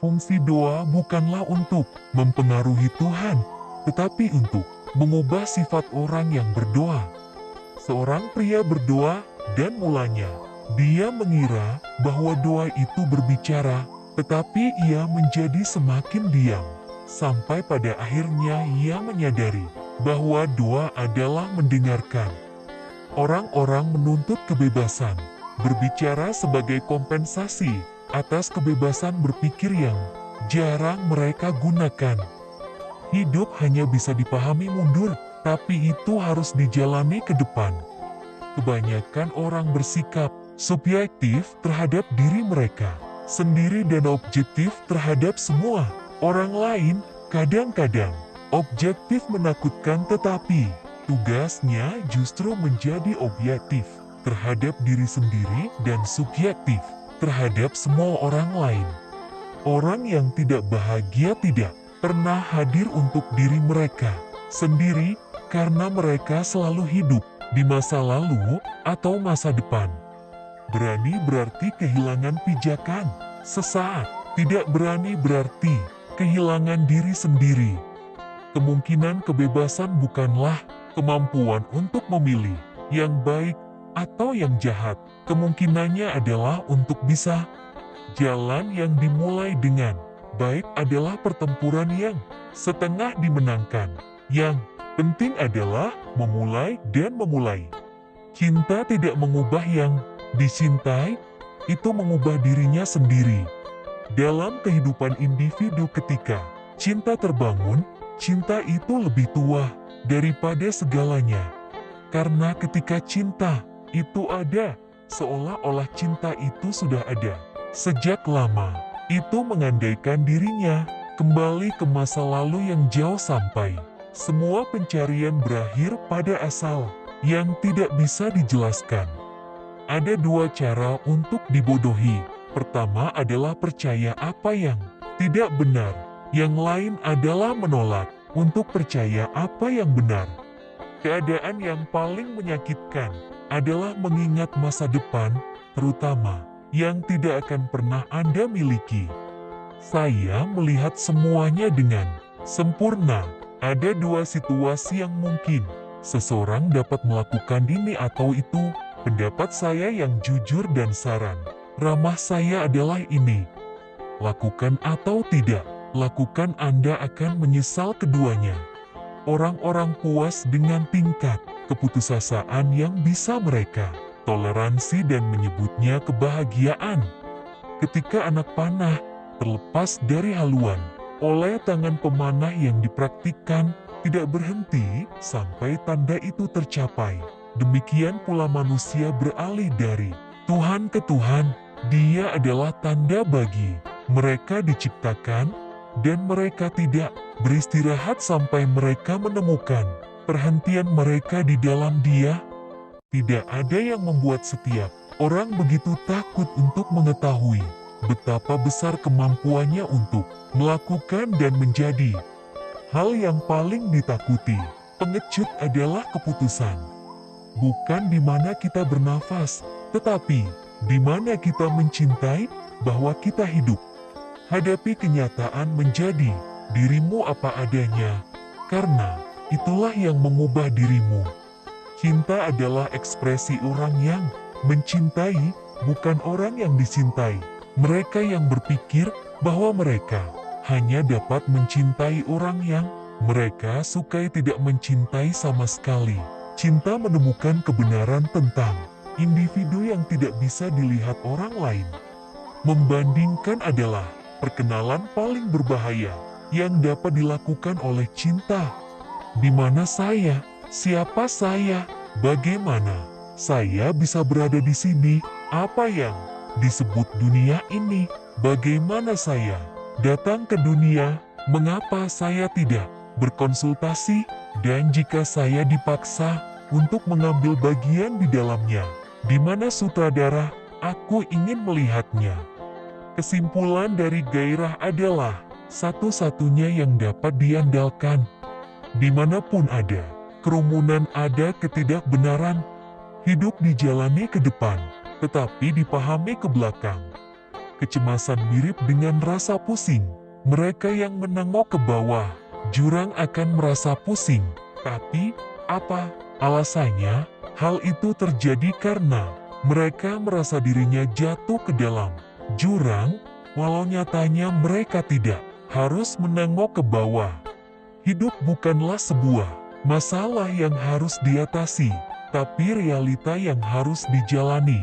Fungsi doa bukanlah untuk mempengaruhi Tuhan, tetapi untuk mengubah sifat orang yang berdoa. Seorang pria berdoa, dan mulanya dia mengira bahwa doa itu berbicara, tetapi ia menjadi semakin diam. Sampai pada akhirnya ia menyadari bahwa doa adalah mendengarkan. Orang-orang menuntut kebebasan, berbicara sebagai kompensasi atas kebebasan berpikir yang jarang mereka gunakan. Hidup hanya bisa dipahami mundur, tapi itu harus dijalani ke depan. Kebanyakan orang bersikap subjektif terhadap diri mereka sendiri dan objektif terhadap semua orang lain. Kadang-kadang objektif menakutkan, tetapi tugasnya justru menjadi objektif terhadap diri sendiri dan subjektif terhadap semua orang lain. Orang yang tidak bahagia tidak pernah hadir untuk diri mereka sendiri, karena mereka selalu hidup di masa lalu atau masa depan. Berani berarti kehilangan pijakan sesaat, tidak berani berarti kehilangan diri sendiri. Kemungkinan kebebasan bukanlah kemampuan untuk memilih yang baik atau yang jahat. Kemungkinannya adalah untuk bisa. Jalan yang dimulai dengan baik adalah pertempuran yang setengah dimenangkan. Yang penting adalah memulai dan memulai. Cinta tidak mengubah yang dicintai, itu mengubah dirinya sendiri. Dalam kehidupan individu, ketika cinta terbangun, cinta itu lebih tua daripada segalanya. Karena ketika cinta itu ada, seolah-olah cinta itu sudah ada sejak lama. Itu mengandaikan dirinya kembali ke masa lalu yang jauh, sampai semua pencarian berakhir pada asal yang tidak bisa dijelaskan. Ada dua cara untuk dibodohi. Pertama adalah percaya apa yang tidak benar. Yang lain adalah menolak untuk percaya apa yang benar. Keadaan yang paling menyakitkan adalah mengingat masa depan, terutama yang tidak akan pernah Anda miliki. Saya melihat semuanya dengan sempurna. Ada dua situasi yang mungkin seseorang dapat melakukan ini atau itu. Pendapat saya yang jujur dan saran ramah saya adalah ini: lakukan atau tidak lakukan, Anda akan menyesal keduanya. Orang-orang puas dengan tingkat keputusasaan yang bisa mereka toleransi dan menyebutnya kebahagiaan. Ketika anak panah terlepas dari haluan oleh tangan pemanah yang dipraktikkan, tidak berhenti sampai tanda itu tercapai. Demikian pula manusia beralih dari Tuhan ke Tuhan. Dia adalah tanda bagi mereka diciptakan, dan mereka tidak beristirahat sampai mereka menemukan perhentian mereka di dalam Dia. Tidak ada yang membuat setiap orang begitu takut untuk mengetahui betapa besar kemampuannya untuk melakukan dan menjadi. Hal yang paling ditakuti, pengecut, adalah keputusan. Bukan di mana kita bernafas, tetapi di mana kita mencintai bahwa kita hidup. Hadapi kenyataan menjadi dirimu apa adanya, karena itulah yang mengubah dirimu. Cinta adalah ekspresi orang yang mencintai, bukan orang yang dicintai. Mereka yang berpikir bahwa mereka hanya dapat mencintai orang yang mereka sukai tidak mencintai sama sekali. Cinta menemukan kebenaran tentang individu yang tidak bisa dilihat orang lain. Membandingkan adalah perkenalan paling berbahaya yang dapat dilakukan oleh cinta. Di mana saya? Siapa saya? Bagaimana saya bisa berada di sini? Apa yang disebut dunia ini? Bagaimana saya datang ke dunia? Mengapa saya tidak berkonsultasi? Dan jika saya dipaksa untuk mengambil bagian di dalamnya, di mana sutradara? Aku ingin melihatnya. Kesimpulan dari gairah adalah satu-satunya yang dapat diandalkan. Dimanapun ada kerumunan, ada ketidakbenaran. Hidup dijalani ke depan, tetapi dipahami ke belakang. kecemasan mirip dengan rasa pusing. Mereka yang menengok ke bawah jurang akan merasa pusing. Tapi, apa alasannya? Hal itu terjadi karena mereka merasa dirinya jatuh ke dalam jurang, walau nyatanya mereka tidak harus menengok ke bawah. Hidup bukanlah sebuah masalah yang harus diatasi, tapi realita yang harus dijalani.